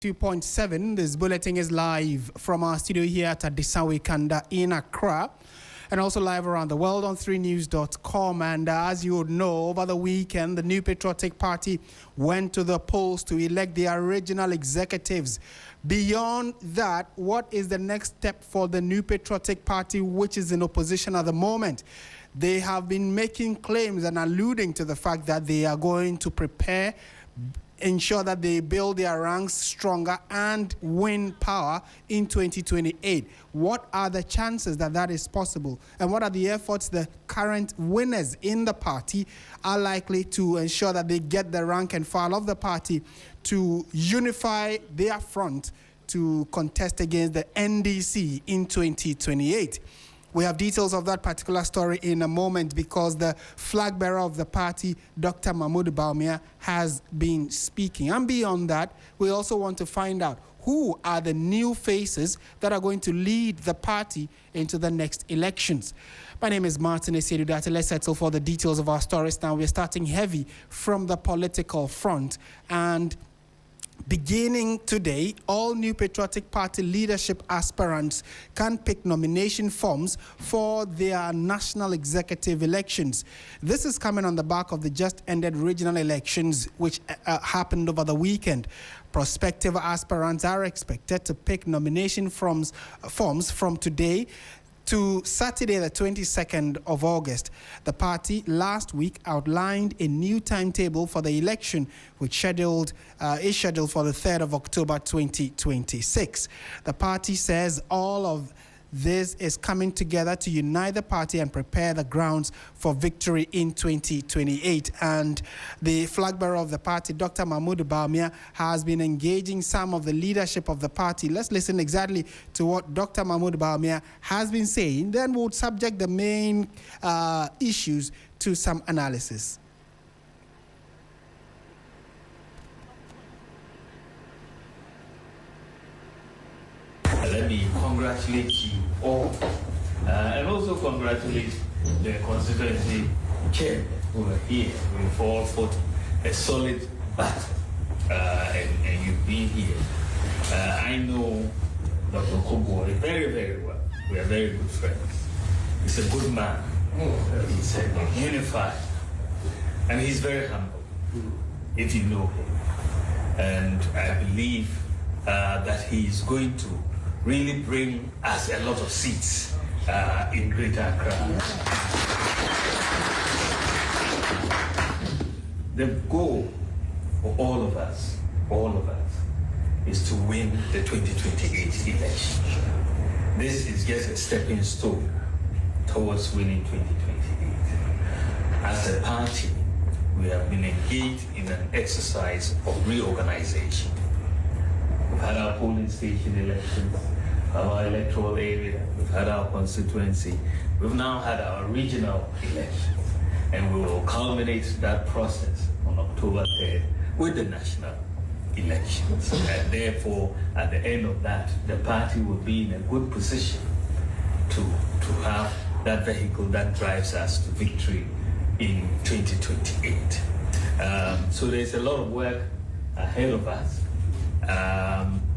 2.7. This bulletin is live from our studio here at Adisawe Kanda in Accra, and also live around the world on 3news.com. And as you would know, over the weekend, the New Patriotic Party went to the polls to elect their regional executives. Beyond that, what is the next step for the New Patriotic Party, which is in opposition at the moment? They have been making claims and alluding to the fact that they are going to prepare, ensure that they build their ranks stronger and win power in 2028. What are the chances that that is possible? And what are the efforts the current winners in the party are likely to ensure that they get the rank and file of the party to unify their front to contest against the NDC in 2028? We have details of that particular story in a moment because the flag bearer of the party, Dr. Mahmoud Bawumia, has been speaking. And beyond that, we also want to find out who are the new faces that are going to lead the party into the next elections. My name is Martin Esedudate. Let's settle for the details of our stories now. We're starting heavy from the political front, and beginning today, all New Patriotic Party leadership aspirants can pick nomination forms for their national executive elections. This is coming on the back of the just ended regional elections, which happened over the weekend. Prospective aspirants are expected to pick nomination forms from today to Saturday, the 22nd of August. The party last week outlined a new timetable for the election, which is scheduled for the 3rd of October 2026. The party says all of this is coming together to unite the party and prepare the grounds for victory in 2028. And the flag bearer of the party, Dr. Mahmoud Bawumia, has been engaging some of the leadership of the party. Let's listen exactly to what Dr. Mahmoud Bawumia has been saying. Then we'll subject the main issues to some analysis. Let me congratulate you all and also congratulate the constituency chair who are here. We've all fought a solid battle and you've been here. I know Dr. Kobo very, very well. We are very good friends. He's a good man. He's unified. And he's very humble, if you know him. And I believe that he is going to really bring us a lot of seats in Greater Accra. The goal for all of us, is to win the 2028 election. This is just a stepping stone towards winning 2028. As a party, we have been engaged in an exercise of reorganization. We've had our polling station elections, our electoral area, we've had our constituency, we've now had our regional elections, and we will culminate that process on October 3rd with the national elections. And therefore, at the end of that, the party will be in a good position to have that vehicle that drives us to victory in 2028. So there's a lot of work ahead of us.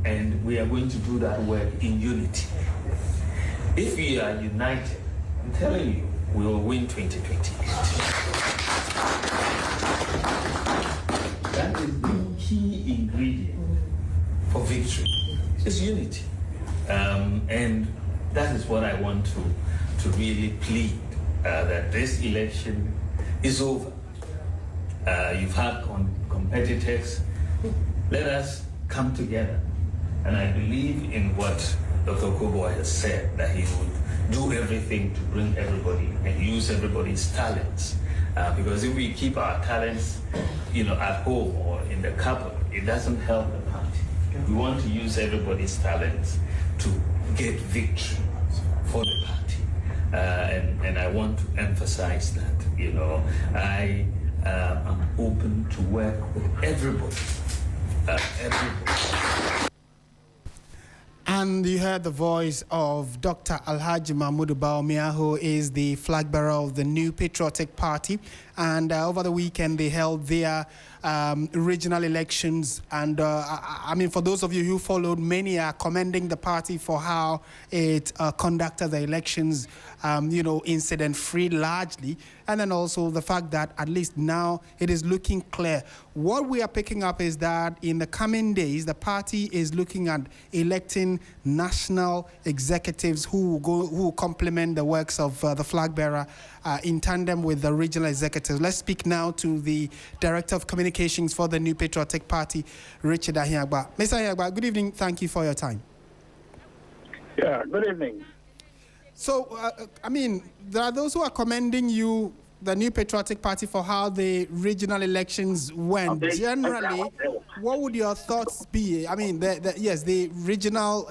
And we are going to do that work in unity. If we are united, I'm telling you, we will win 2028. That is the key ingredient for victory. It's unity. And that is what I want to really plead, that this election is over. You've had competitors. Let us come together. And I believe in what Dr. Kobo has said, that he would do everything to bring everybody and use everybody's talents. Because if we keep our talents, at home or in the cupboard, it doesn't help the party. We want to use everybody's talents to get victory for the party. And I want to emphasize that, I am open to work with everybody. And you heard the voice of Dr. Alhaji Mahmoud Bawumia, who is the flag bearer of the New Patriotic Party. And over the weekend, they held their regional elections. And I mean, for those of you who followed, many are commending the party for how it conducted the elections, incident-free largely. And then also the fact that at least now it is looking clear. What we are picking up is that in the coming days, the party is looking at electing national executives who will complement the works of the flag bearer in tandem with the regional executives. Let's speak now to the Director of Communications for the New Patriotic Party, Richard Ahiagba. Mr. Ahiagba, good evening. Thank you for your time. Yeah, good evening. So, there are those who are commending you, the New Patriotic Party, for how the regional elections went. Okay. Generally, what would your thoughts be? I mean, the regional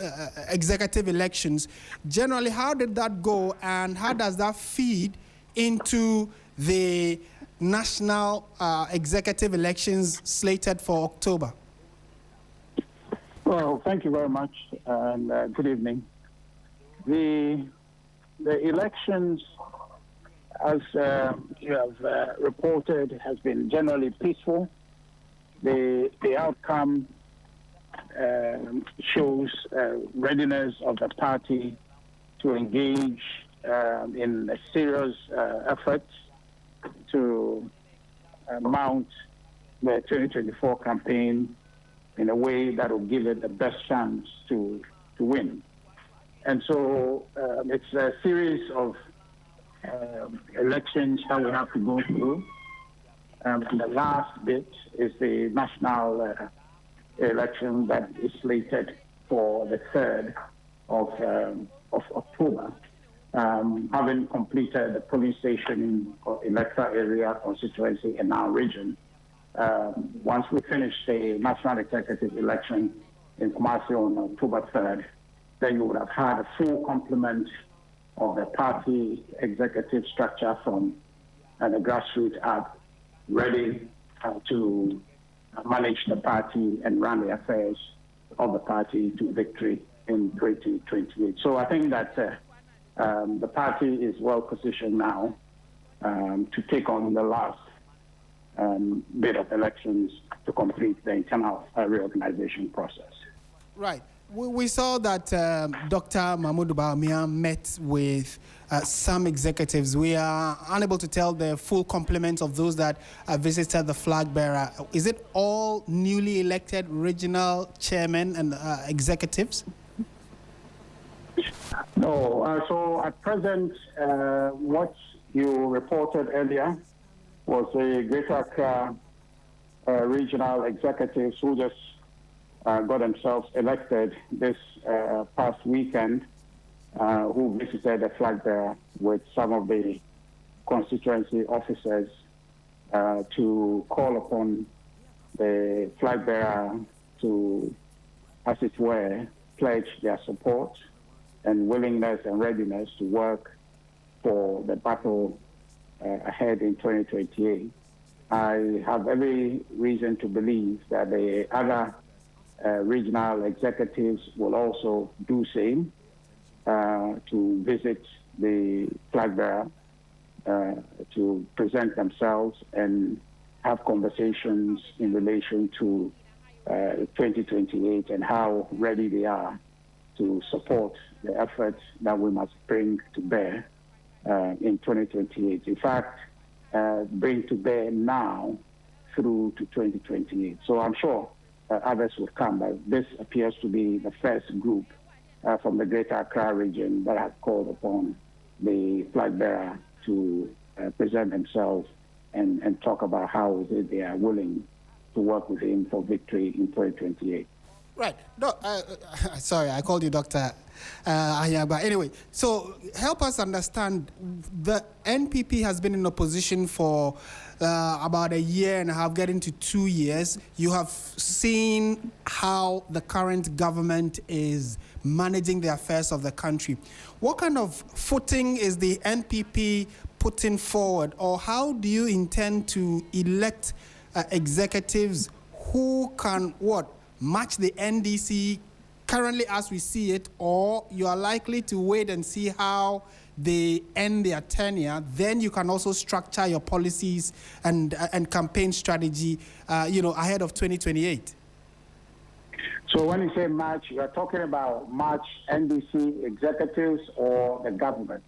executive elections. Generally, how did that go, and how does that feed into the national executive elections slated for October? Well, thank you very much, and good evening. The elections, as you have reported, has been generally peaceful. The outcome shows readiness of the party to engage in a serious effort to mount the 2024 campaign in a way that will give it the best chance to win. And so it's a series of elections that we have to go through. And the last bit is the national election that is slated for the 3rd of October. Having completed the polling station electoral area constituency in our region, once we finish the national executive election in Kumasi on October 3rd, then you would have had a full complement of the party executive structure from the grassroots up, ready to manage the party and run the affairs of the party to victory in 2028. So I think that the party is well positioned now to take on the last bit of elections to complete the internal reorganization process. Right. We saw that Dr. Mahmoud Bawumia met with some executives. We are unable to tell the full complement of those that visited the flag bearer. Is it all newly elected regional chairmen and executives? No. So at present, what you reported earlier was the Greater Accra regional executives who just got themselves elected this past weekend, who visited the flag bearer with some of the constituency officers to call upon the flag bearer to, as it were, pledge their support and willingness and readiness to work for the battle ahead in 2028. I have every reason to believe that the other regional executives will also do same to visit the flag bearer to present themselves and have conversations in relation to 2028 and how ready they are to support the efforts that we must bring to bear in 2028. In fact, bring to bear now through to 2028. So I'm sure others will come, but this appears to be the first group from the Greater Accra region that has called upon the flag bearer to present themselves and talk about how they are willing to work with him for victory in 2028. Right. No, sorry, I called you Dr. Ahiagba. Anyway, so help us understand. The NPP has been in opposition for about a year and a half, getting to 2 years. You have seen how the current government is managing the affairs of the country. What kind of footing is the NPP putting forward, or how do you intend to elect executives who can, match the NDC currently as we see it, or you are likely to wait and see how they end their tenure, then you can also structure your policies and campaign strategy, ahead of 2028. So when you say March, you are talking about March NDC executives or the government?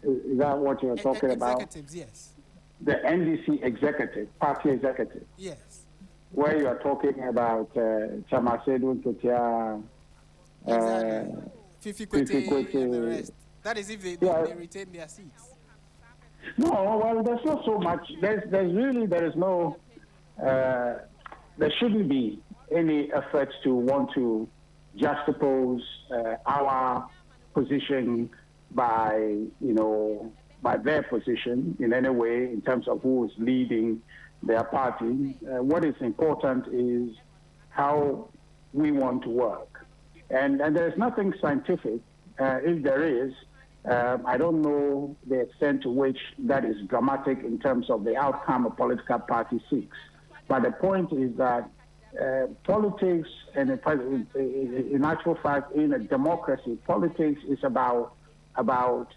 Is that what you're talking about? Executives, yes. The NDC executive, party executive? Yes. Where you are talking about Chamasedu Ketia, exactly. Fifi Kwete and the rest. That is if they retain their seats. No, well, there's not so much. There shouldn't be any effort to want to juxtapose our position by their position in any way in terms of who is leading their party. What is important is how we want to work. And there's nothing scientific. If there is, I don't know the extent to which that is dramatic in terms of the outcome a political party seeks. But the point is that politics, and in actual fact, in a democracy, politics is about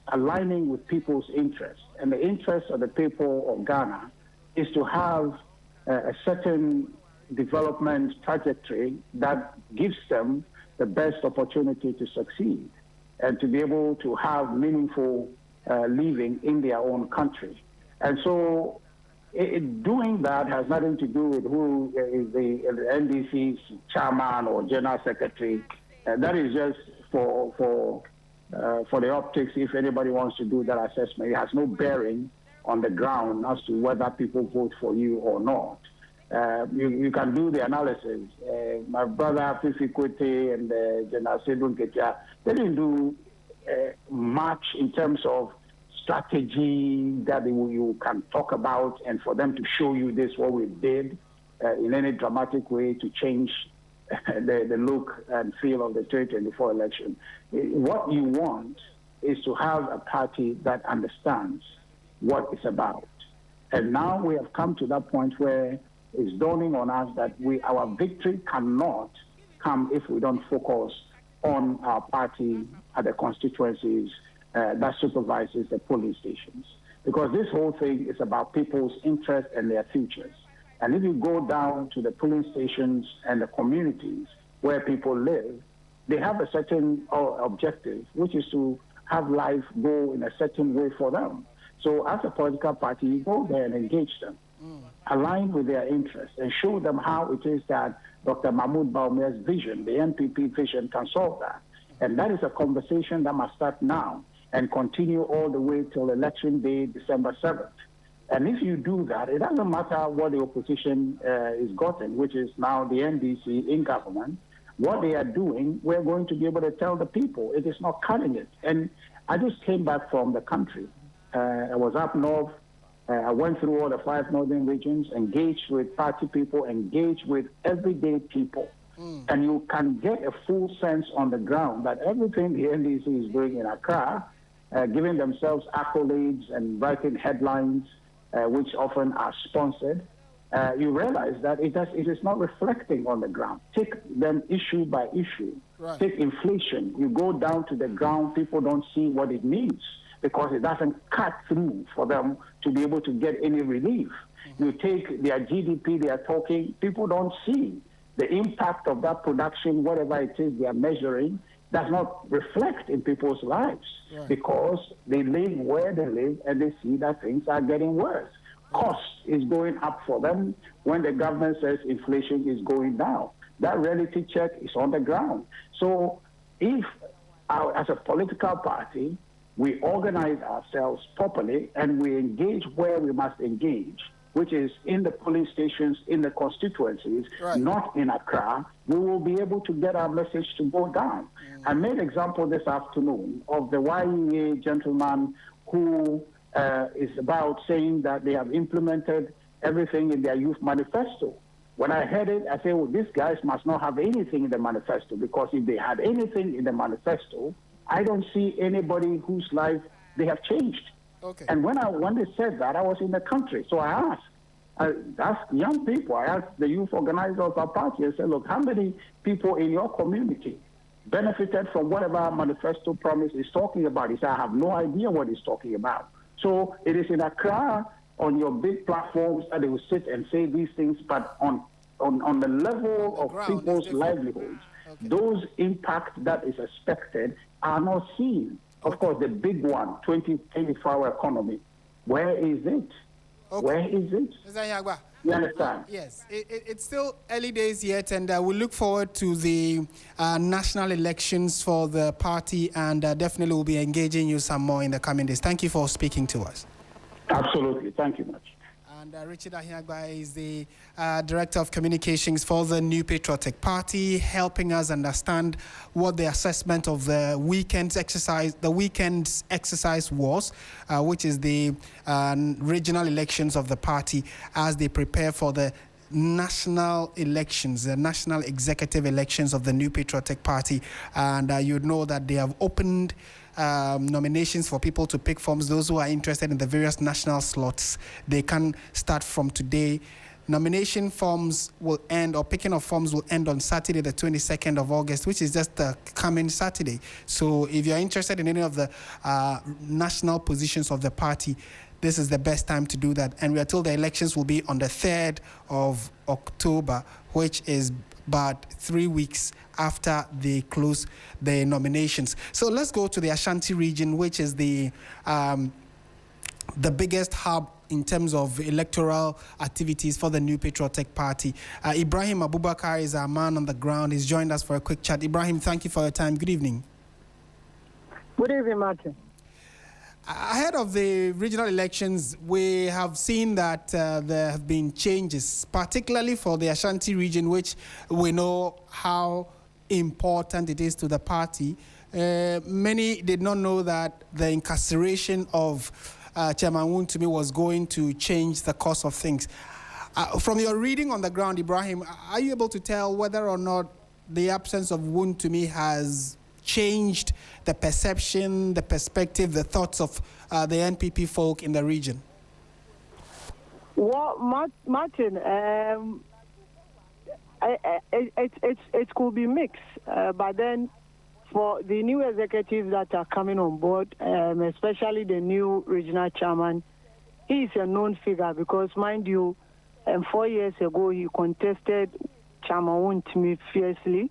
aligning with people's interests. And the interests of the people of Ghana is to have a certain development trajectory that gives them the best opportunity to succeed and to be able to have meaningful living in their own country. And so doing that has nothing to do with who is the NDC's chairman or general secretary. That is just for the optics. If anybody wants to do that assessment, it has no bearing on the ground as to whether people vote for you or not. You can do the analysis. My brother Fifi Kwete and General Sedun Ketia, they didn't do much in terms of strategy that you can talk about, and for them to show you this, what we did in any dramatic way to change the look and feel of the 2024 election. What you want is to have a party that understands what it's about. And now we have come to that point where it's dawning on us that our victory cannot come if we don't focus on our party at the constituencies that supervises the polling stations. Because this whole thing is about people's interests and their futures. And if you go down to the polling stations and the communities where people live, they have a certain objective, which is to have life go in a certain way for them. So as a political party, you go there and engage them, align with their interests, and show them how it is that Dr. Mahmoud Bawumia's vision, the NPP vision, can solve that. And that is a conversation that must start now and continue all the way till election day, December 7th. And if you do that, it doesn't matter what the opposition is gotten, which is now the NDC in government. What they are doing, we're going to be able to tell the people it is not cutting it. And I just came back from the country. I was up north. I went through all the 5 northern regions, engaged with party people, engaged with everyday people. And you can get a full sense on the ground that everything the NDC is doing in Accra, giving themselves accolades and writing headlines, which often are sponsored, you realize that it is not reflecting on the ground. Take them issue by issue. Right. Take inflation. You go down to the ground, people don't see what it means because it doesn't cut through for them to be able to get any relief. You take their GDP, they are talking, people don't see the impact of that production, whatever it is they are measuring, does not reflect in people's lives because they live where they live and they see that things are getting worse. Cost is going up for them when the government says inflation is going down. That reality check is on the ground. So if, as a political party, we organize ourselves properly and we engage where we must engage, which is in the polling stations, in the constituencies, not in Accra, we will be able to get our message to go down. I made an example this afternoon of the YEA gentleman who is about saying that they have implemented everything in their youth manifesto. When I heard it, I said, well, these guys must not have anything in the manifesto, because if they had anything in the manifesto, I don't see anybody whose life they have changed. Okay. And when they said that, I was in the country. So I asked young people, I asked the youth organizers of our party, I said, look, how many people in your community benefited from whatever manifesto promise is talking about. He said, I have no idea what he's talking about. So it is in Accra, on your big platforms, that they will sit and say these things, but on the level of people's livelihoods, those impacts that is expected are not seen. Of course, the big one, 2024 economy, where is it? Where is it? You understand? Yes, it's still early days yet, and we look forward to the national elections for the party, and definitely we'll be engaging you some more in the coming days. Thank you for speaking to us. Absolutely. Thank you much. And Richard Ahiagba is the Director of Communications for the New Patriotic Party, helping us understand what the assessment of the weekend's exercise was, which is the regional elections of the party as they prepare for the national elections, the national executive elections of the New Patriotic Party. And you know that they have opened nominations for people to pick forms. Those who are interested in the various national slots, they can start from today. Nomination forms will end, or picking of forms will end on Saturday, the 22nd of August, which is just the coming Saturday. So if you're interested in any of the national positions of the party, this is the best time to do that. And we are told the elections will be on the 3rd of October, which is about 3 weeks after they close the nominations. So let's go to the Ashanti region, which is the biggest hub in terms of electoral activities for the New Patriotic Party. Ibrahim Abubakar is our man on the ground. He's joined us for a quick chat. Ibrahim, thank you for your time. Good evening. Good evening, Martin. Ahead of the regional elections, we have seen that there have been changes, particularly for the Ashanti region, which we know how important it is to the party. Many did not know that the incarceration of Chairman Wontumi was going to change the course of things. From your reading on the ground, Ibrahim, are you able to tell whether or not the absence of Wontumi has changed the perception, the perspective, the thoughts of the NPP folk in the region? Well, Martin, it could be mixed, but then for the new executives that are coming on board, especially the new regional chairman, he is a known figure because, mind you, 4 years ago he contested Chairman Wontumi fiercely.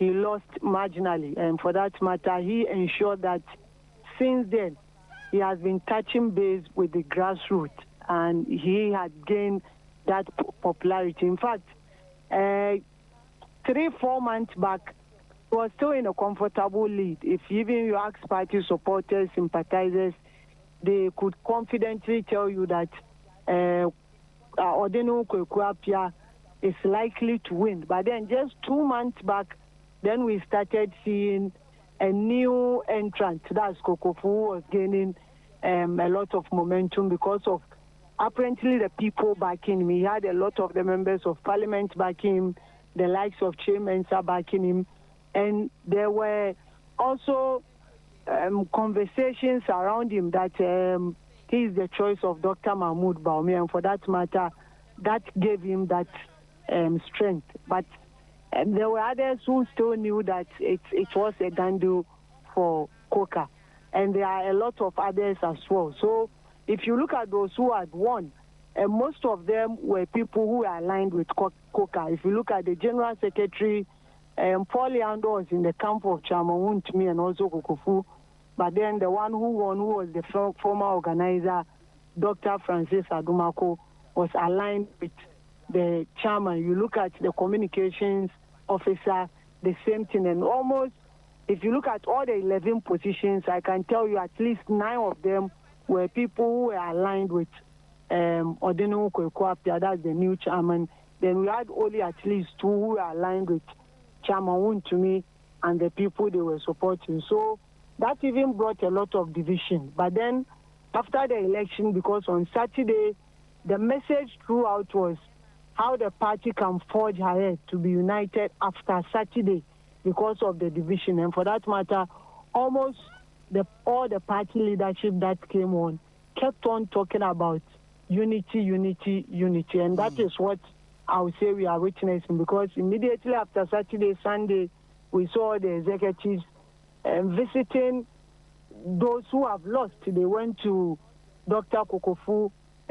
He lost marginally, and for that matter, he ensured that since then, he has been touching base with the grassroots, and he had gained that popularity. In fact, 3-4 months back, he was still in a comfortable lead. If even you ask party supporters, sympathizers, they could confidently tell you that Odenu Kwabenya is likely to win. But then just 2 months back, then we started seeing a new entrant, that's Kokofu, who was gaining a lot of momentum because of apparently the people backing him. He had a lot of the members of parliament backing him, the likes of Che Mensa backing him, and there were also conversations around him that he is the choice of Dr. Mahmoud Baumia, and for that matter, that gave him that strength. But there were others who still knew that it was a dandu for Coca, and there are a lot of others as well. So if you look at those who had won, most of them were people who were aligned with Coca. If you look at the General Secretary, Paul Yando was in the camp of Chairman Wontumi and also Kokofu, but then the one who won, who was the former organizer, Dr. Francis Adumako, was aligned with the chairman. You look at the communications officer, the same thing, and almost, if you look at all the 11 positions, I can tell you at least 9 of them were people who were aligned with Odenu Kwabenya, that's the new chairman. Then we had only at least 2 who were aligned with Chairman Wontumi and the people they were supporting. So that even brought a lot of division. But then after the election, because on Saturday, the message throughout was how the party can forge ahead to be united after Saturday because of the division. And for that matter, almost all the party leadership that came on kept on talking about unity, unity, unity. And that is what I would say we are witnessing, because immediately after Saturday, Sunday, we saw the executives visiting those who have lost. They went to Dr. Kokofu,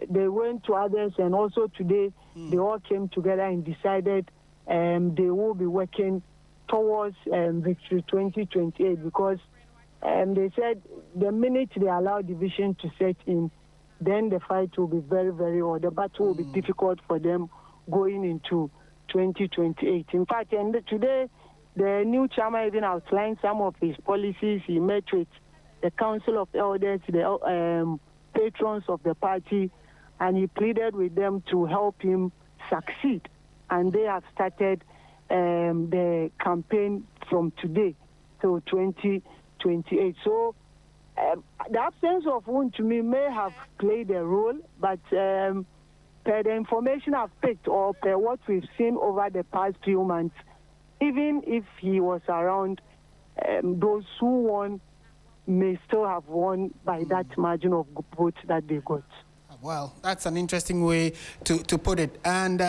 they went to others, and also today they all came together and decided they will be working towards victory 2028, because they said the minute they allow division to set in, then the fight will be very, very hard. The battle will be difficult for them going into 2028. In fact, and today the new chairman even outlined some of his policies. He met with the Council of Elders, the patrons of the party, and he pleaded with them to help him succeed. And they have started the campaign from today to 2028. So the absence of wound to me may have played a role, but per the information I've picked, or per what we've seen over the past few months, even if he was around, those who won may still have won by that margin of votes that they got. Well, that's an interesting way to put it. And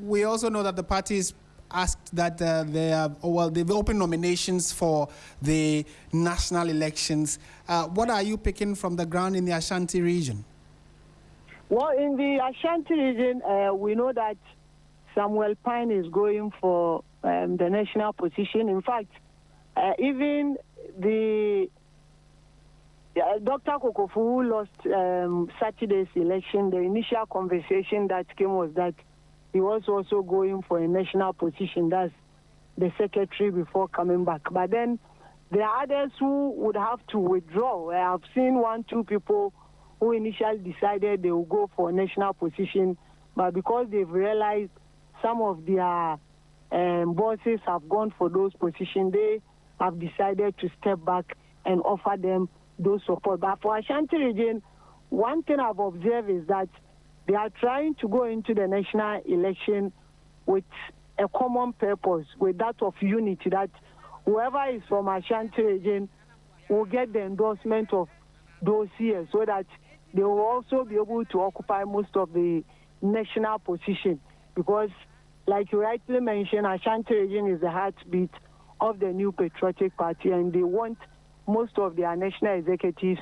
we also know that the parties asked that they've opened nominations for the national elections. What are you picking from the ground in the Ashanti region? Well, in the Ashanti region, we know that Samuel Pine is going for the national position. In fact, even the Dr. Kokofu, who lost Saturday's election, the initial conversation that came was that he was also going for a national position, that's the secretary, before coming back. But then there are others who would have to withdraw. I have seen 1-2 people who initially decided they will go for a national position, but because they've realized some of their bosses have gone for those positions, they have decided to step back and offer them those support. But for Ashanti region, one thing I've observed is that they are trying to go into the national election with a common purpose, with that of unity, that whoever is from Ashanti region will get the endorsement of those here, so that they will also be able to occupy most of the national position. Because, like you rightly mentioned, Ashanti region is the heartbeat of the New Patriotic Party, and they want most of their national executives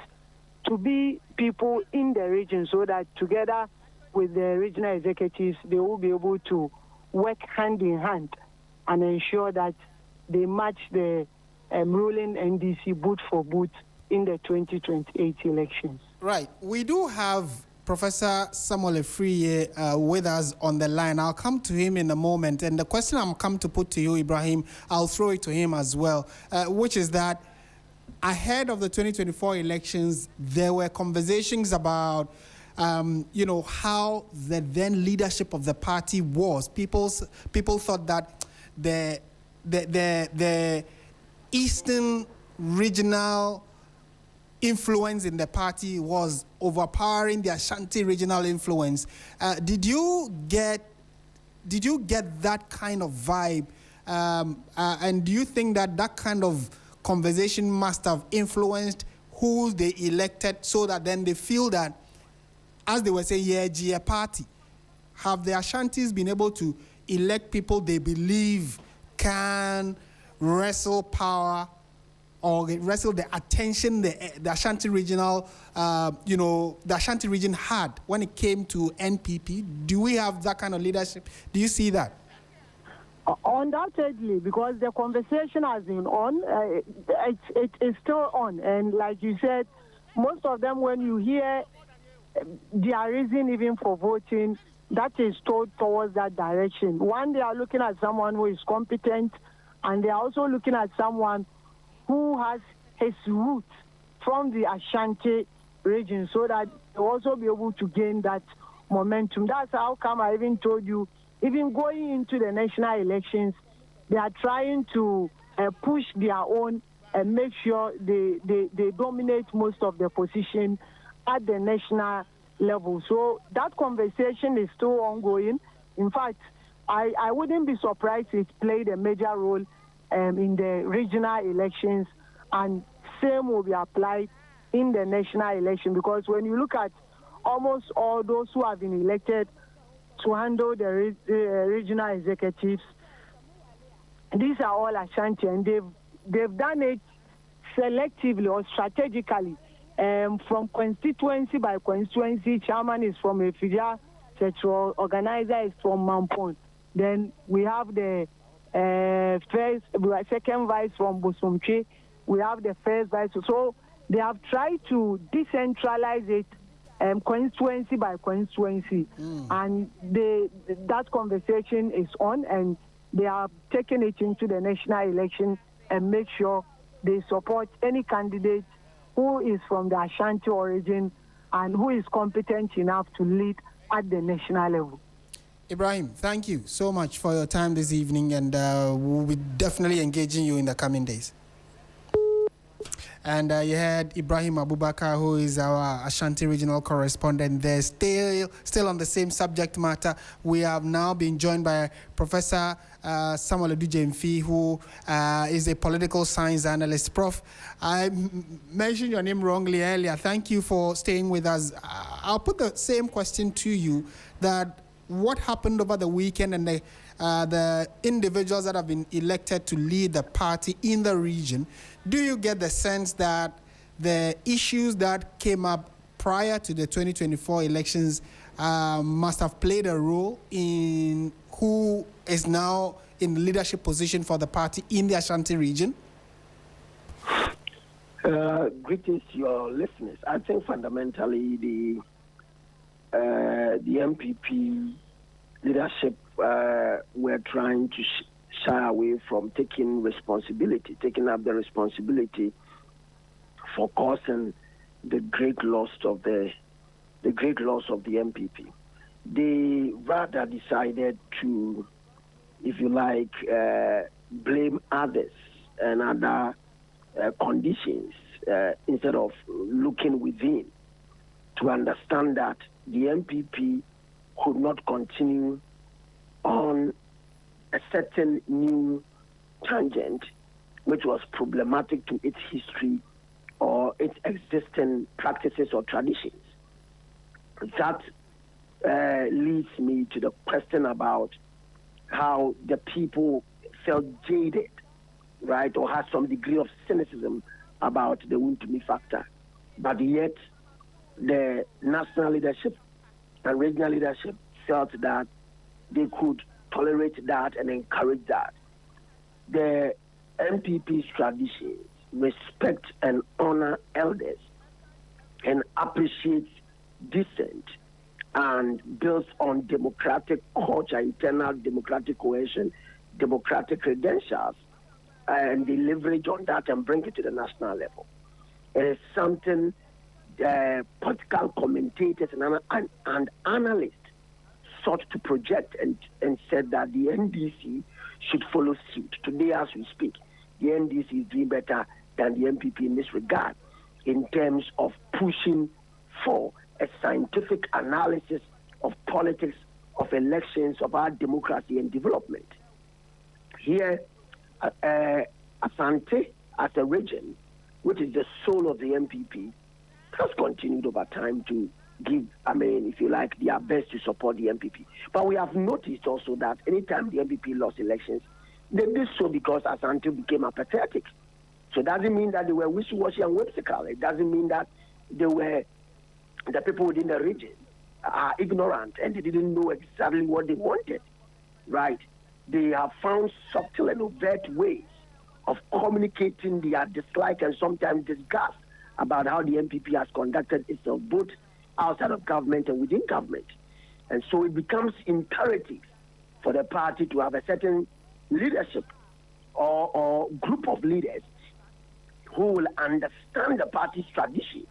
to be people in the region, so that together with the regional executives, they will be able to work hand in hand and ensure that they match the ruling NDC boot for boot in the 2028 elections. Right. We do have Professor Samuel Afriyie with us on the line. I'll come to him in a moment. And the question I'm come to put to you, Ibrahim, I'll throw it to him as well, which is that ahead of the 2024 elections, there were conversations about, how the then leadership of the party was. People thought that the Eastern regional influence in the party was overpowering the Ashanti regional influence. Did you get that kind of vibe? And do you think that kind of conversation must have influenced who they elected, so that then they feel that, as they were saying, yeah, party? Have the Ashantis been able to elect people they believe can wrestle power or wrestle the attention the Ashanti regional, the Ashanti region had when it came to NPP? Do we have that kind of leadership? Do you see that? Undoubtedly, because the conversation has been on, it is still on. And like you said, most of them, when you hear their reason even for voting, that is towards that direction. One, they are looking at someone who is competent, and they are also looking at someone who has his roots from the Ashanti region, so that they will also be able to gain that momentum. That's how come I even told you, even going into the national elections, they are trying to push their own and make sure they dominate most of the position at the national level. So that conversation is still ongoing. In fact, I wouldn't be surprised if it played a major role in the regional elections, and same will be applied in the national election, because when you look at almost all those who have been elected to handle the regional executives, these are all Ashanti, and they've done it selectively or strategically, from constituency by constituency. Chairman is from Efidja, sexual organizer is from Mampon. Then we have the second vice from Bosomche. We have the first vice. So they have tried to decentralize it, constituency by constituency, and that conversation is on, and they are taking it into the national election and make sure they support any candidate who is from the Ashanti origin and who is competent enough to lead at the national level. Ibrahim, thank you so much for your time this evening, and we'll be definitely engaging you in the coming days. And you heard Ibrahim Abubakar, who is our Ashanti regional correspondent there. Still on the same subject matter, we have now been joined by Professor Samuel Edujemfi, who is a political science analyst. Prof, I mentioned your name wrongly earlier. Thank you for staying with us. I'll put the same question to you, that what happened over the weekend and the individuals that have been elected to lead the party in the region, do you get the sense that the issues that came up prior to the 2024 elections must have played a role in who is now in the leadership position for the party in the Ashanti region? Greetings to your listeners. I think fundamentally the NPP leadership were trying to shy away from taking up the responsibility for causing the great loss of the NPP. They rather decided to, if you like, blame others and other conditions instead of looking within to understand that the NPP could not continue on a certain new tangent which was problematic to its history or its existing practices or traditions. That leads me to the question about how the people felt jaded, right, or had some degree of cynicism about the Wuntumi factor. But yet, the national leadership and regional leadership felt that they could tolerate that and encourage that. The NPP's traditions respect and honor elders and appreciate dissent and builds on democratic culture, internal democratic cohesion, democratic credentials, and they leverage on that and bring it to the national level. It is something political commentators and analysts sought to project and said that the NDC should follow suit. Today, as we speak, the NDC is doing better than the NPP in this regard in terms of pushing for a scientific analysis of politics, of elections, of our democracy and development. Here, Asante, as a region, which is the soul of the NPP, has continued over time to give, if you like, their best to support the NPP. But we have noticed also that anytime the NPP lost elections, they did so because Asante became apathetic. So it doesn't mean that they were wishy-washy and whimsical. It doesn't mean that the people within the region are ignorant and they didn't know exactly what they wanted, right? They have found subtle and overt ways of communicating their dislike and sometimes disgust about how the NPP has conducted itself, both outside of government and within government. And so it becomes imperative for the party to have a certain leadership or group of leaders who will understand the party's traditions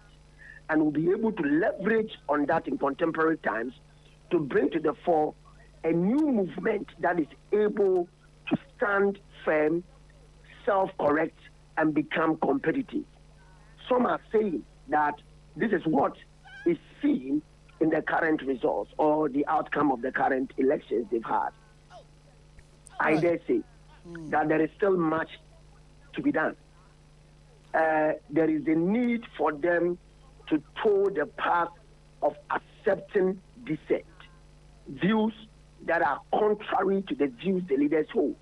and will be able to leverage on that in contemporary times to bring to the fore a new movement that is able to stand firm, self-correct, and become competitive. Some are saying that this is what is seen in the current results or the outcome of the current elections they've had. I dare say that there is still much to be done. There is a need for them to toe the path of accepting dissent, views that are contrary to the views the leaders hold.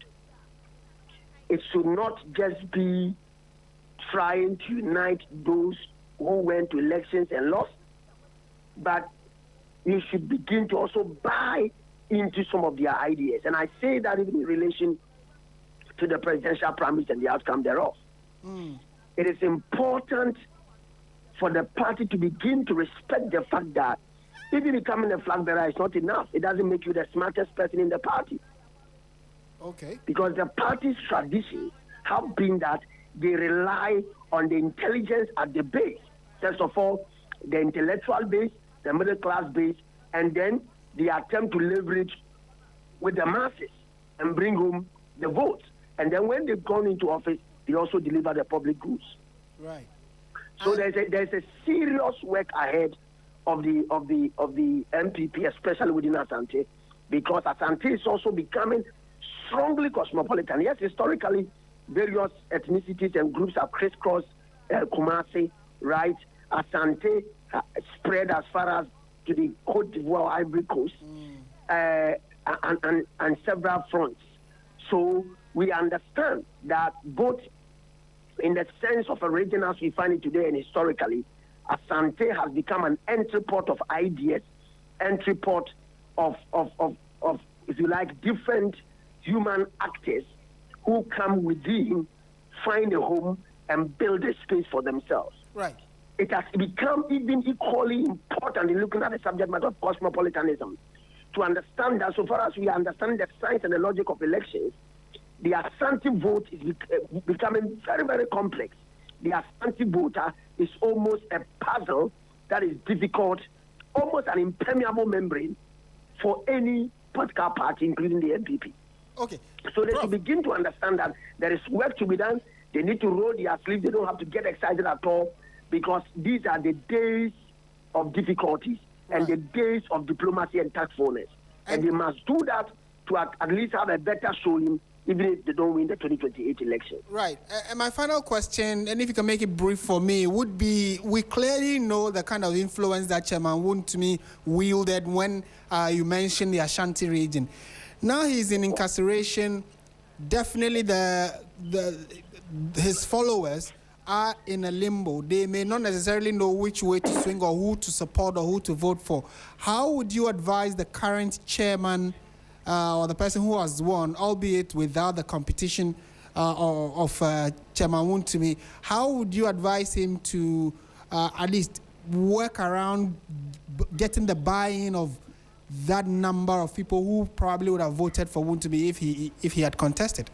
it should not just be trying to unite those who went to elections and lost, but you should begin to also buy into some of their ideas. And I say that even in relation to the presidential primary and the outcome thereof. It is important for the party to begin to respect the fact that even becoming a flag bearer is not enough. It doesn't make you the smartest person in the party. Okay. Because the party's traditions have been that they rely on the intelligence at the base. First of all, the intellectual base, the middle class base, and then the attempt to leverage with the masses and bring home the votes. And then when they've gone into office, they also deliver the public goods. Right. So there's a serious work ahead of the NPP, especially within Asante, because Asante is also becoming strongly cosmopolitan. Yes, historically, various ethnicities and groups have crisscrossed Kumasi, right? Asante spread as far as to the Côte d'Ivoire, Ivory Coast, and several fronts. So we understand that both in the sense of a region as we find it today and historically, Asante has become an entry port of ideas, entry port of if you like, different human actors who come within, find a home, and build a space for themselves. Right. It has become even equally important in looking at the subject matter of cosmopolitanism to understand that so far as we understand the science and the logic of elections, the Asante vote is becoming very, very complex. The Asante voter is almost a puzzle that is difficult, almost an impermeable membrane for any political party, including the NPP. Okay. So they should begin to understand that there is work to be done. They need to roll their sleeves. They don't have to get excited at all, because these are the days of difficulties and the days of diplomacy and tactfulness. And they must do that to at least have a better showing, even if they don't win the 2028 election. Right. And my final question, and if you can make it brief for me, would be, we clearly know the kind of influence that Chairman Wontumi wielded when you mentioned the Ashanti region. Now he's in incarceration. Definitely his followers are in a limbo. They may not necessarily know which way to swing or who to support or who to vote for. How would you advise the current chairman or the person who has won, albeit without the competition of Chairman Wontumi, how would you advise him to at least work around getting the buy-in of that number of people who probably would have voted for Wontumi if he had contested?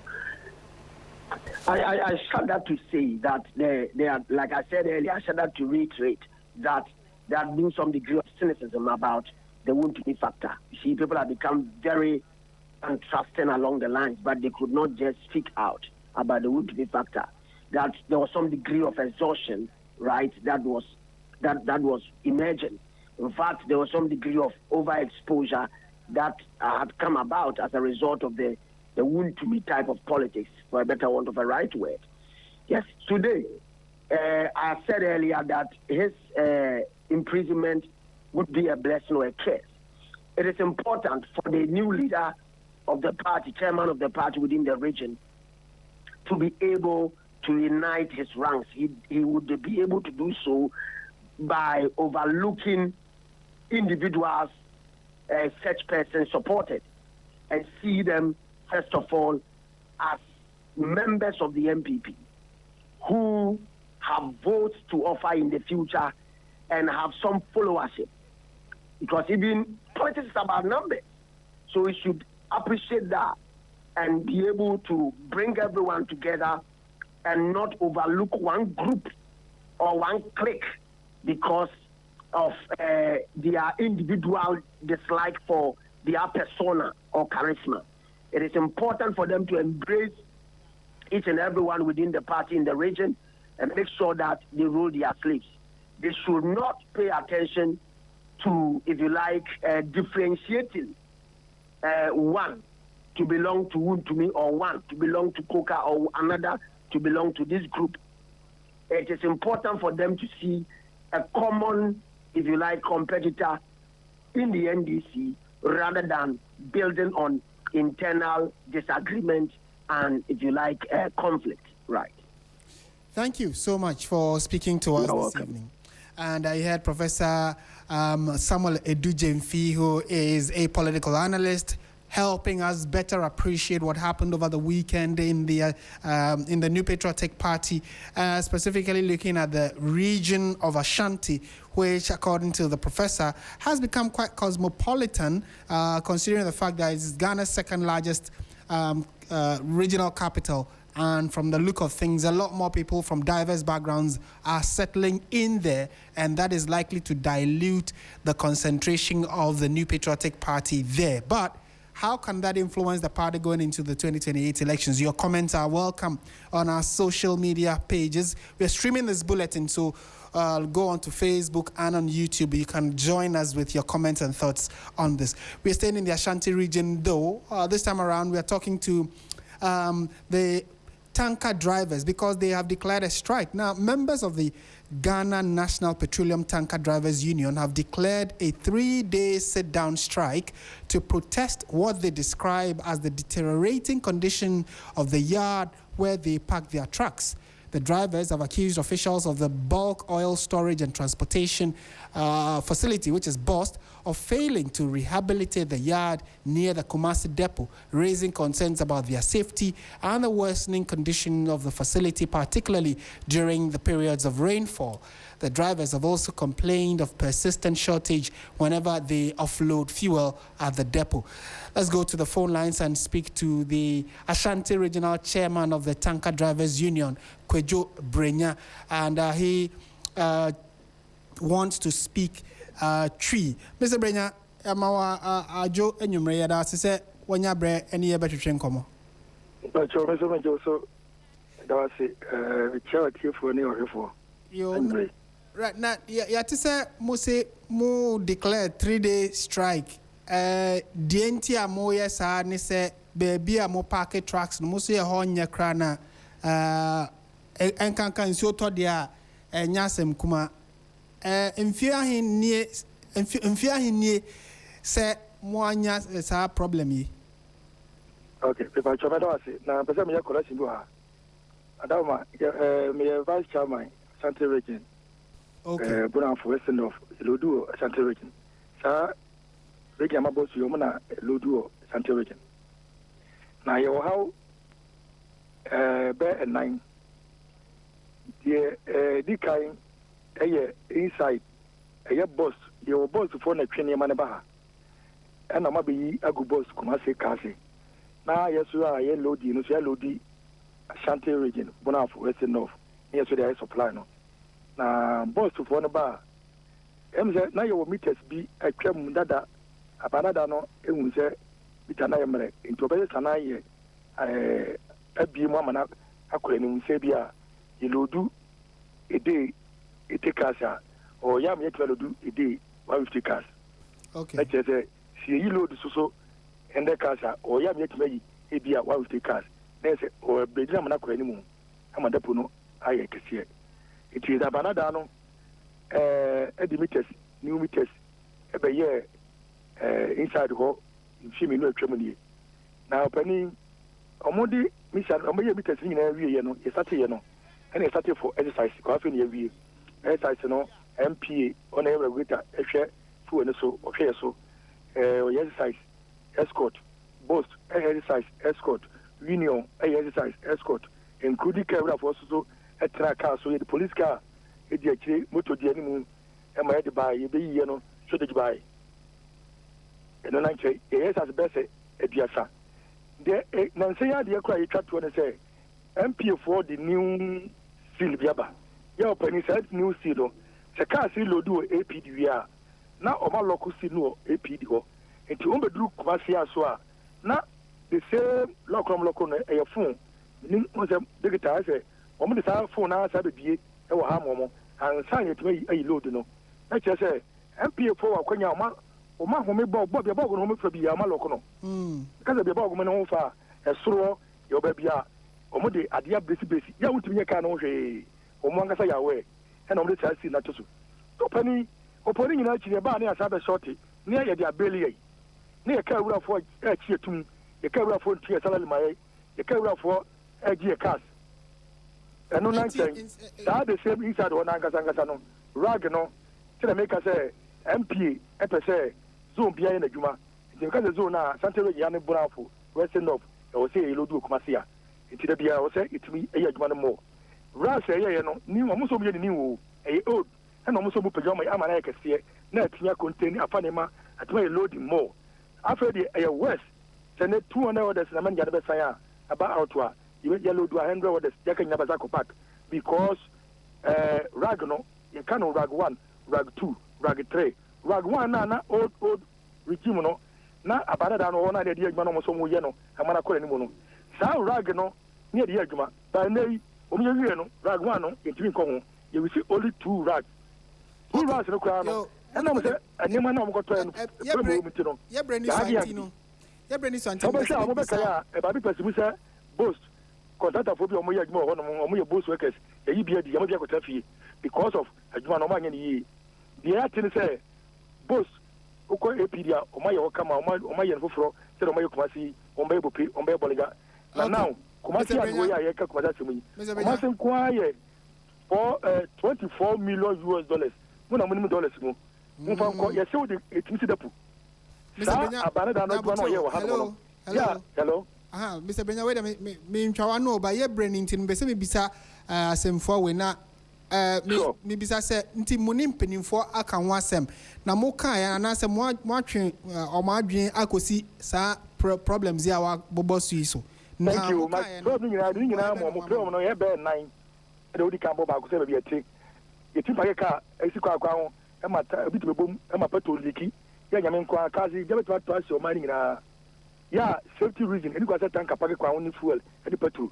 I shudder to say that they are, like I said earlier, I shudder to reiterate that there has been some degree of cynicism about the Wontumi factor. You see, people have become very untrusting along the lines, but they could not just speak out about the Wontumi factor. That there was some degree of exhaustion, right? That was emerging. In fact, there was some degree of overexposure that had come about as a result of the Wontumi type of politics, for a better want of a right word. Yes, today, I said earlier that his imprisonment would be a blessing or a curse. It is important for the new leader of the party, chairman of the party within the region, to be able to unite his ranks. He would be able to do so by overlooking individuals such persons supported and see them, first of all, as members of the NPP who have votes to offer in the future and have some followership. Because even politics is about numbers. So we should appreciate that and be able to bring everyone together and not overlook one group or one clique because of their individual dislike for their persona or charisma. It is important for them to embrace each and everyone within the party in the region and make sure that they roll their sleeves. They should not pay attention to, if you like, differentiating one to belong to Wontumi or one to belong to Coca or another to belong to this group. It is important for them to see a common, if you like, competitor in the NDC rather than building on internal disagreement and, if you like, conflict. Right. Thank you so much for speaking to us this evening. And I heard Professor Samuel Edujemfi, who is a political analyst, helping us better appreciate what happened over the weekend in the New Patriotic Party, specifically looking at the region of Ashanti, which, according to the professor, has become quite cosmopolitan, considering the fact that it's Ghana's second largest regional capital. And from the look of things, a lot more people from diverse backgrounds are settling in there, and that is likely to dilute the concentration of the New Patriotic Party there. But how can that influence the party going into the 2028 elections? Your comments are welcome on our social media pages. We're streaming this bulletin, so go on to Facebook and on YouTube. You can join us with your comments and thoughts on this. We're staying in the Ashanti region, though. This time around, we're talking to the tanker drivers because they have declared a strike. Now, members of the Ghana National Petroleum Tanker Drivers Union have declared a 3-day sit-down strike to protest what they describe as the deteriorating condition of the yard where they park their trucks. The drivers have accused officials of the bulk oil storage and transportation facility, which is BOST, of failing to rehabilitate the yard near the Kumasi depot, raising concerns about their safety and the worsening condition of the facility, particularly during the periods of rainfall. The drivers have also complained of persistent shortage whenever they offload fuel at the depot. Let's go to the phone lines and speak to the Ashanti Regional Chairman of the Tanker Drivers Union, kwabenya-brekusu, and he wants to speak tree. Mr. Brenya, ajo enyumre yada se wonya bre eni ebe twetwe nkomo. But you also that was charity for any or right now, ya to say mo declare 3-day strike. Dienti amo yesa ni se baby amo park trucks no mo se ho nya kra na enkanka nso to dia nyasem kuma mfia hinnie se mo anya sa problem yi. Okay, people choma do ase na pese me yakola sibu ha adama me vice chairman Ashanti region. Okay. Buna for western of Lodu Ashanti region. Sa region ma boss yo na Lodu Ashanti region. Na yo how be 9 the kind inside boss your boss for na twene ma ne ba ha e na ma be yi agu boss kuma se kasi na yesu a ye lodi no so ye lodi Ashanti region bona for western north yesu dey supply no na boss for no ba emze na your meters bi atwam dada abanada no ehun se bitana ye mre into be sana ye abi mu amana akore ni nse bi a yelodu ede etekasa or yam yet lodu ede 150 cars. Okay. Let's say see you load so and the casa or yam yet may be a 150 cars. There's or bedlam na akore ni mu amada puno aye kese. It is abanada no meters new meters ebe ye inside ho nfimi no atwam nie. Na opani omodi mission omoye meters ni na wie ye no ye start ye no and ye start for exercise ko afi ni wie exercise no NPP on a regulator ehwe fu ene so ohwe so exercise escort boast exercise escort union exercise escort including camera for so a track car so the police car e di akire motor di animu e ma de buy e be yi no so de buy eno na nche exercise best e diasa de na say ya de kura yitwa to ne say NPP for the new seal biaba ya opani said new seal se car seal lodu APD wia na oma local seal no APD ho enti o beduru kwasi aso a na the same local no e phone ni o se digital say o mo de sa phone na sa be bie e wo ha momo ansan yetime ayi load no na che say MPA for akwanya o ma ho me bog no me fa bia ma local no kaza bia bog me no fa esoro yo ba bia o mo de adia besi ya wutumi nya ka no hwe o mo ngasa ya we e na o de sa si na toso opani nyina chire ba na asa be shorty ni ya de abeli yi ni ya ka wura fo e chie tum ya ka wura fo ntua salary mai the camera for a cars. And no nonsense. That the same inside one Angasangano, Ragano, to make us say MP, say, Zoom behind the Juma. Because the zone now, Santa Yana Bravo, Western North, I will say, Lodu Kumasia. It's the Bia, I will say, it's me, a one more. Ras, new, almost be new, a old, and almost a pajama, Amanaka, net, contain a panema, at my loading more. After the West, send it 200 orders, and I'm going to about Outwa. You will yellow to 100 orders, Jack and Yabazako Park, because Ragno, you can't rag 1, rag 2, rag 3, rag 1, Nana, old regime, na abada no na de adwuma no so mo ye no amana kore ni mo no sa rag no ne de adwuma ba nei o mo ye no rag 1 no yetimi nko ho ye we see only 2 rags no kwa no na mo se anima na mo ko to no ye brand Santino ye brand Santino mo be kaya e ba bi pesimu se boast contractor for bi o mo ye adwuma ho no mo ye boast workers ye yi bia di ye mo bia ko trafie because of adwuma no ma anya ni yi the atin say boast uko epidia omaye okama omaye nfoforo se omaye kumasi ombaye bopi ombaye boliga na now kumasi agwo ya ye ka kumasi semu kumasi kwaye for $24 million muna muni dollars mu mfa nko ye se odi etimisi dapu sa abana da no no ye wa hano yeah hello Mr. Benya wait me ntwa no ba ye brain ntin be se me bisa asemfo we na me bisa se nti muni mpenimfo aka ho asem na mo kan ya na se mo atwe o ma adwen akosi sa problems ya wa bobo su so thank you my problem ni na mo problem no ye be 9 de odi kan bo ba ko se be eti eti pa ka esi kwa ho e ma ta bi tebom e ma pato liki ya nyame nkwa kazi je beto ato ase o ma ni na ya safety reason eni kwa se tanka pa kwa ho ni fuel e di petrol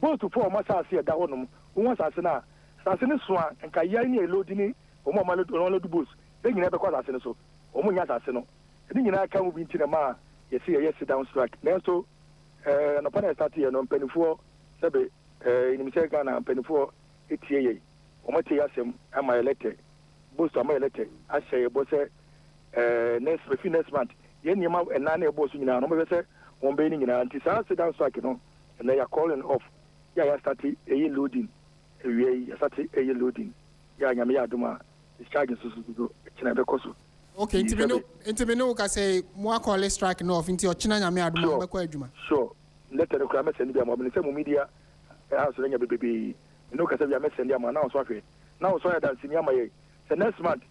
both to for ma sa ase da ho no won sa ase na asene so a nka yai ni elodi ni omo ma lodu bus be nyina be kwa asene so omo nya asene no e nyina ka mu bi ntina ma ye see ye sit down strike na so no pana start here no mpanifo sebe ni se Ghana mpanifo etie ye omo tie asem ama elete bus ama elete ashe ye bo se next month ye ni ma na na e bo so nyina no be se won be ni nyina nti sa sit down strike no and they are calling off ya start e loading we started a loading. Ya nyame ya duma charges so china be koso. Okay, intimino ka say mo call strike no of inti o china nyame aduma be ko adwuma. Sure. Let the crime send be am say mo media house nya bebe. No ka say we am send am na so afwe. Na so ya dance ni amaye. Say next month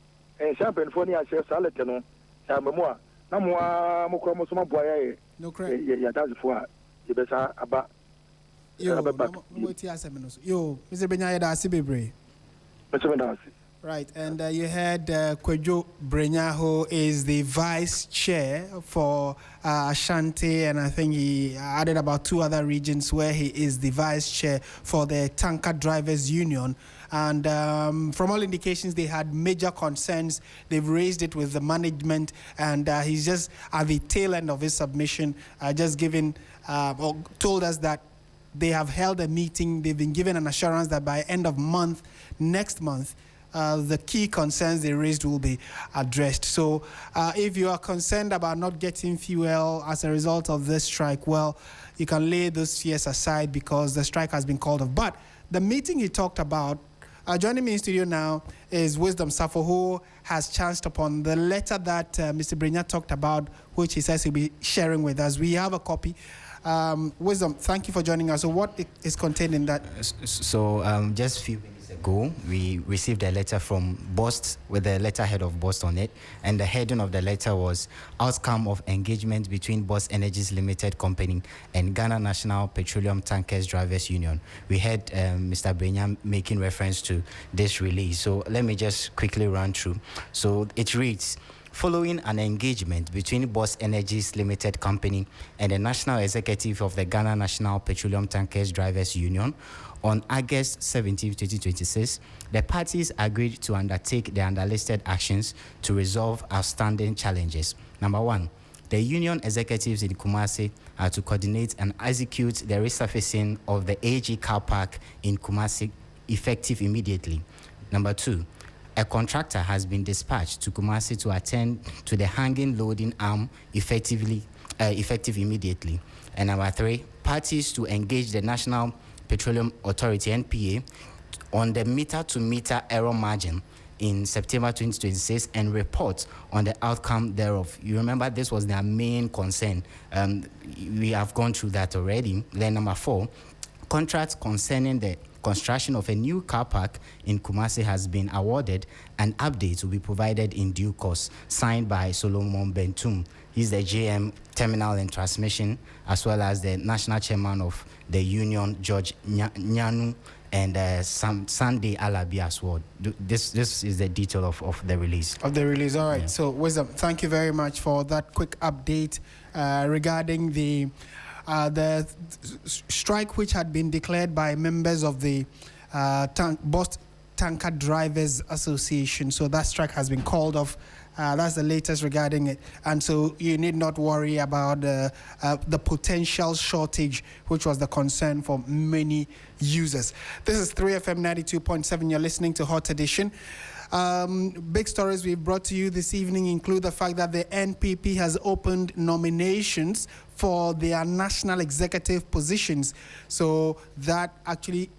champagne for ni a share salad no. Ya mo a na mo kro mo so maboa ya. No cry. Ya dance for a ye be sa aba. Yo, Mr. Benya Yedasi Bebre. Right, and you had kwabenya, who is the vice chair for Ashanti, and I think he added about 2 other regions where he is the vice chair for the Tanker Drivers Union. And from all indications, they had major concerns. They've raised it with the management, and he's just at the tail end of his submission, just given or told us that they have held a meeting. They've been given an assurance that by end of next month, the key concerns they raised will be addressed. So if you are concerned about not getting fuel as a result of this strike, well, you can lay those fears aside because the strike has been called off. But the meeting he talked about, joining me in studio now is Wisdom Safo, who has chanced upon the letter that Mr. Benya talked about, which he says he'll be sharing with us. We have a copy. Wisdom, thank you for joining us. So what is contained in that? Just a few minutes ago, we received a letter from BOST with the letterhead of BOST on it, and the heading of the letter was outcome of engagement between BOST Energies Limited Company and Ghana National Petroleum Tankers Drivers Union. We had Mr. Benya making reference to this release. So let me just quickly run through. So it reads, following an engagement between BOST Energies Limited Company and the National Executive of the Ghana National Petroleum Tankers Drivers Union on August 17, 2026, the parties agreed to undertake the underlisted actions to resolve outstanding challenges. Number 1, the union executives in Kumasi are to coordinate and execute the resurfacing of the AG car park in Kumasi effective immediately. Number 2, a contractor has been dispatched to Kumasi to attend to the hanging loading arm effective immediately. And number 3, parties to engage the National Petroleum Authority, NPA, on the meter-to-meter error margin in September 2026 and report on the outcome thereof. You remember this was their main concern. We have gone through that already. Then number 4, contracts concerning the construction of a new car park in Kumasi has been awarded, and updates will be provided in due course. Signed by Solomon Bentum. He's the GM Terminal and Transmission, as well as the National Chairman of the Union, George Nyanu, and Sunday Alabi as well. This is the detail of the release. Of the release, all right. Yeah. So, Wisdom, thank you very much for that quick update regarding the strike which had been declared by members of the Bus Tanker Drivers Association. So that strike has been called off. That's the latest regarding it. And so you need not worry about the potential shortage, which was the concern for many users. This is 3FM 92.7. You're listening to Hot Edition. Big stories we've brought to you this evening include the fact that the NPP has opened nominations for their national executive positions. So that actually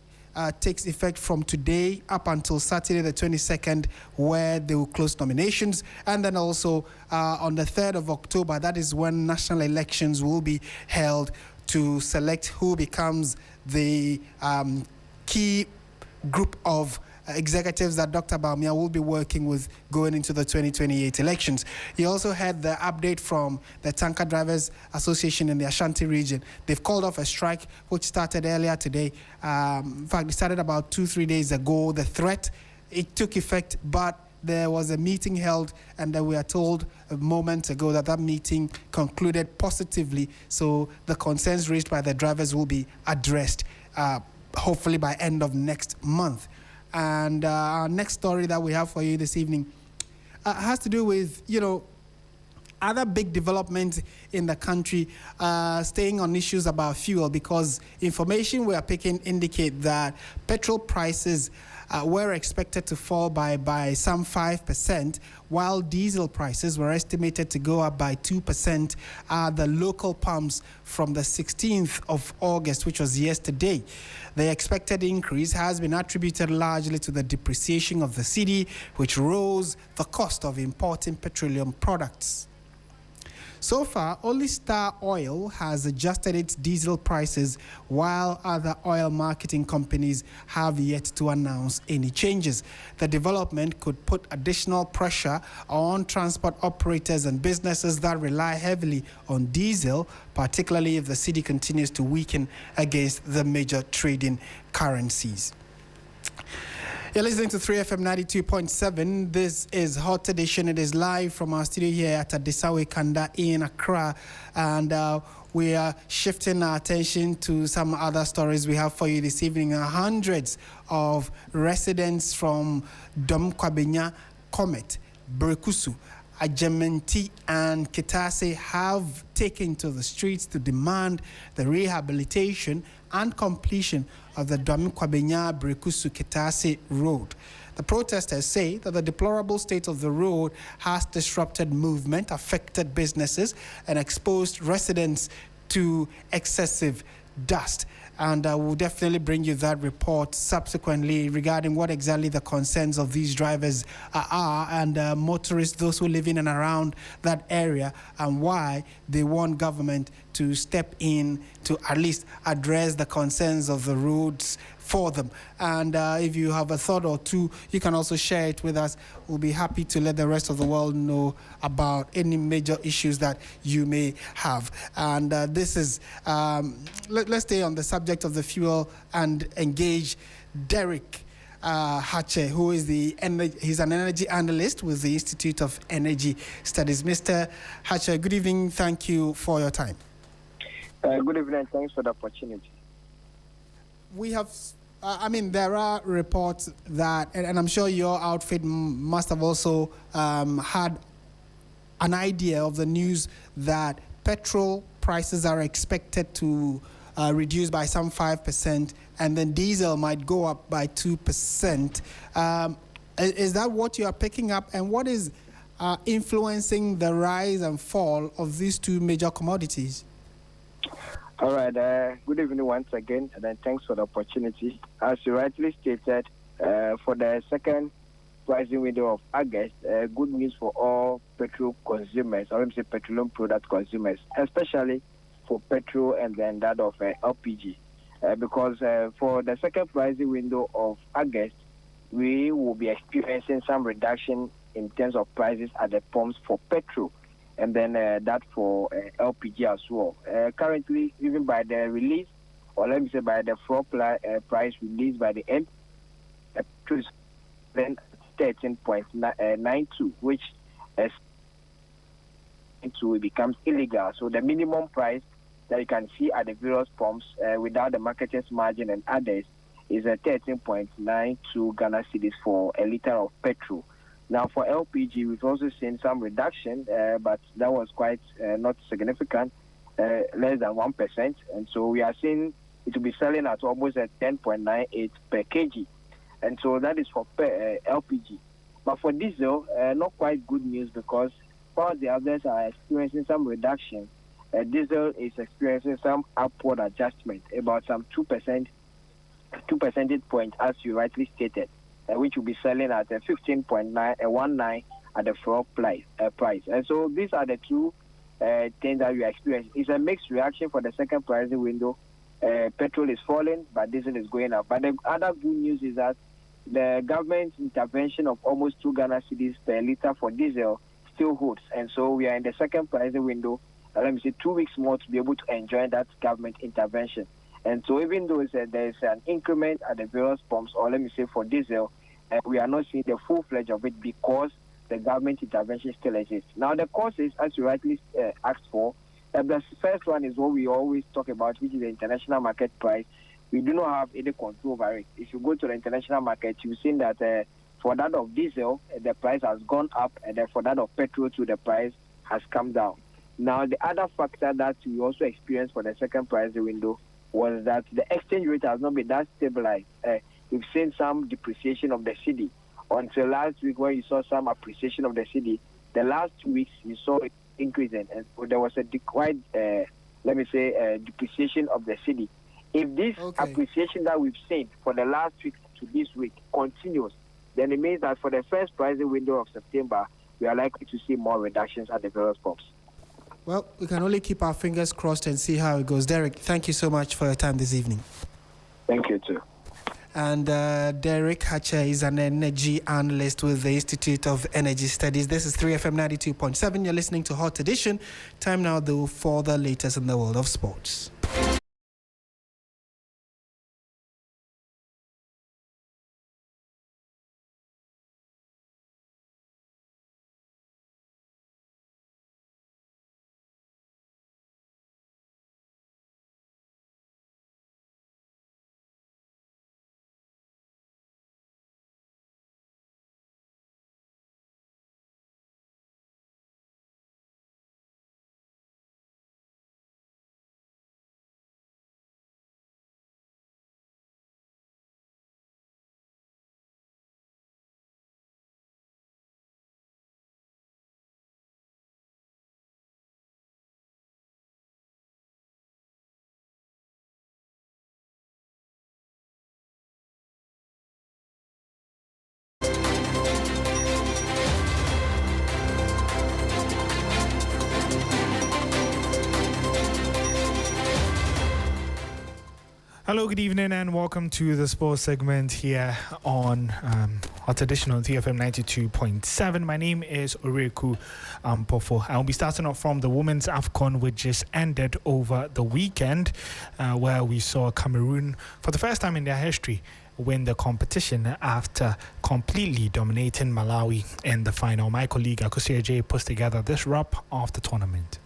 takes effect from today up until Saturday the 22nd, where they will close nominations. And then also on the 3rd of October, that is when national elections will be held to select who becomes the key group of executives that Dr. Bawumia will be working with going into the 2028 elections. He also had the update from the Tanker Drivers Association in the Ashanti region. They've called off a strike which started earlier today. In fact, it started about 2-3 days ago. The threat, it took effect, but there was a meeting held, and we are told a moment ago that that meeting concluded positively. So the concerns raised by the drivers will be addressed, hopefully by end of next month. And our next story that we have for you this evening has to do with, other big developments in the country, staying on issues about fuel, because information we are picking indicate that petrol prices were expected to fall by some 5%, while diesel prices were estimated to go up by 2% at the local pumps from the 16th of August, which was yesterday. The expected increase has been attributed largely to the depreciation of the cedi, which rose the cost of importing petroleum products. So far, only Star Oil has adjusted its diesel prices, while other oil marketing companies have yet to announce any changes. The development could put additional pressure on transport operators and businesses that rely heavily on diesel, particularly if the cedi continues to weaken against the major trading currencies. You're listening to 3FM 92.7. This is Hot Edition. It is live from our studio here at Adisawe Kanda in Accra. And we are shifting our attention to some other stories we have for you this evening. Hundreds of residents from kwabenya-brekusu, Ajamenti and Kitase have taken to the streets to demand the rehabilitation and completion of the kwabenya-brekusu Kitase road. The protesters say that the deplorable state of the road has disrupted movement, affected businesses, and exposed residents to excessive dust. And we'll definitely bring you that report subsequently regarding what exactly the concerns of these drivers are, and motorists, those who live in and around that area, and why they want government to step in to at least address the concerns of the roads for them. And if you have a thought or two, you can also share it with us. We'll be happy to let the rest of the world know about any major issues that you may have. And this is, let's stay on the subject of the fuel and engage Derek Hatche, who is he's an energy analyst with the Institute of Energy Studies. Mr. Hatche, good evening. Thank you for your time. Good evening. Thanks for the opportunity. We have, there are reports that, and I'm sure your outfit must have also had an idea of the news that petrol prices are expected to reduce by some 5%, and then diesel might go up by 2%. Is that what you are picking up, and what is influencing the rise and fall of these two major commodities? All right. Good evening once again, and then thanks for the opportunity. As you rightly stated, for the second pricing window of August, good news for all petrol consumers, or let me say petroleum product consumers, especially for petrol and then that of LPG. Because for the second pricing window of August, we will be experiencing some reduction in terms of prices at the pumps for petrol, and then that for LPG as well. Currently, even by the release, or let me say by the floor price released by the NPP, petrol is then 13.92, which is it becomes illegal. So the minimum price that you can see at the various pumps without the marketer's margin and others is 13.92 Ghana cedis for a liter of petrol. Now, for LPG, we've also seen some reduction, but that was quite not significant, less than 1%. And so we are seeing it will be selling at almost at 10.98 per kg. And so that is for LPG. But for diesel, not quite good news, because while the others are experiencing some reduction, diesel is experiencing some upward adjustment, about some 2%, 2 percentage points, as you rightly stated, which will be selling at 15.19 at the floor price. And so these are the two things that we are experiencing. It's a mixed reaction for the second pricing window. Petrol is falling, but diesel is going up. But the other good news is that the government intervention of almost 2 Ghana cedis per liter for diesel still holds. And so we are in the second pricing window, let me say 2 weeks more to be able to enjoy that government intervention. And so even though there is an increment at the various pumps, or let me say for diesel, we are not seeing the full-fledged of it because the government intervention still exists. Now, the causes, as you rightly asked for, the first one is what we always talk about, which is the international market price. We do not have any control over it. If you go to the international market, you've seen that for that of diesel, the price has gone up, and then for that of petrol too, the price has come down. Now, the other factor that we also experienced for the second pricing window was that the exchange rate has not been that stabilized. We've seen some depreciation of the cedi. Until last week, when you saw some appreciation of the cedi, the last 2 weeks you saw it increasing, and so there was a quite, depreciation of the cedi. If this appreciation that we've seen for the last week to this week continues, then it means that for the first pricing window of September, we are likely to see more reductions at the various pumps. Well, we can only keep our fingers crossed and see how it goes. Derek, thank you so much for your time this evening. Thank you, too. And Derek Hatcher is an energy analyst with the Institute of Energy Studies. This is 3FM 92.7. You're listening to Hot Edition. Time now, though, for the latest in the world of sports. Hello, good evening, and welcome to the sports segment here on Hot Edition on TFM 92.7. My name is Oreku Pofo. I'll be starting off from the Women's AFCON, which just ended over the weekend, where we saw Cameroon, for the first time in their history, win the competition after completely dominating Malawi in the final. My colleague Akusia J puts together this wrap of the tournament.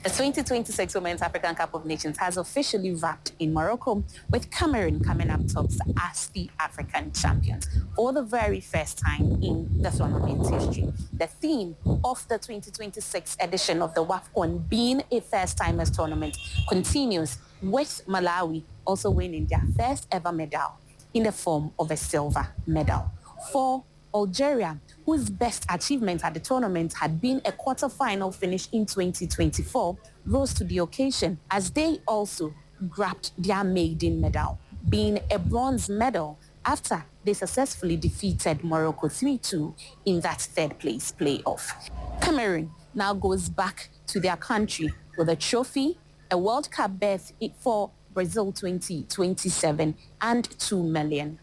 The 2026 Women's African Cup of Nations has officially wrapped in Morocco, with Cameroon coming up tops as the African champions for the very first time in the tournament's history. The theme of the 2026 edition of the WAFCON being a first-timers tournament continues, with Malawi also winning their first ever medal in the form of a silver medal. For Algeria, whose best achievement at the tournament had been a quarter-final finish in 2024, rose to the occasion as they also grabbed their maiden medal, being a bronze medal after they successfully defeated Morocco 3-2 in that third place playoff. Cameroon now goes back to their country with a trophy, a World Cup berth for Brazil 2027, and $2 million.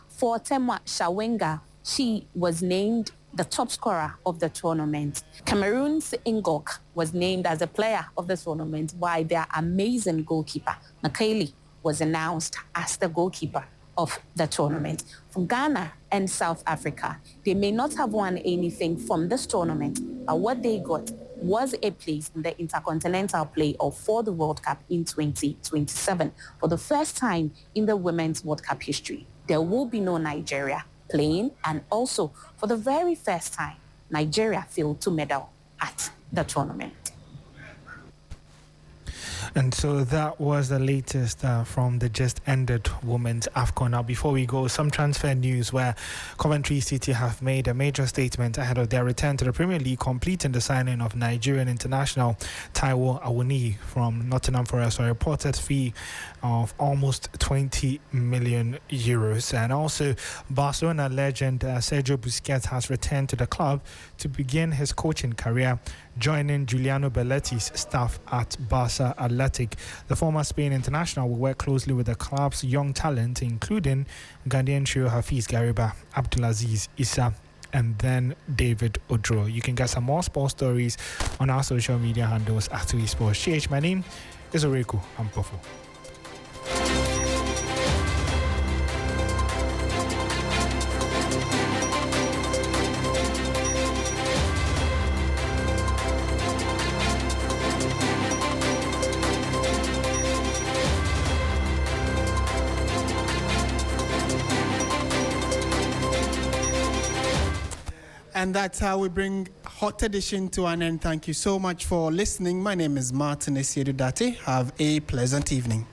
For Temwa Shawenga, she was named the top scorer of the tournament. Cameroon's Ngok was named as a player of the tournament, while their amazing goalkeeper, Makeli, was announced as the goalkeeper of the tournament. From Ghana and South Africa, they may not have won anything from this tournament, but what they got was a place in the Intercontinental Playoff for the World Cup in 2027. For the first time in the Women's World Cup history, there will be no Nigeria playing, and also for the very first time, Nigeria failed to medal at the tournament. And so that was the latest from the just ended Women's AFCON. Now, before we go, some transfer news where Coventry City have made a major statement ahead of their return to the Premier League, completing the signing of Nigerian international Taiwo Awoniyi from Nottingham Forest for a reported fee of almost 20 million euros. And also, Barcelona legend Sergio Busquets has returned to the club to begin his coaching career, joining Giuliano Belletti's staff at Barca Athletic. The former Spain international will work closely with the club's young talent, including Ghanaian trio Hafiz Gariba, Abdulaziz Issa, and then David Odro. You can get some more sports stories on our social media handles at @WeSports. My name is Oreku Ampofo. And that's how we bring Hot Edition to an end. Thank you so much for listening. My name is Martin Esiedudate. Have a pleasant evening.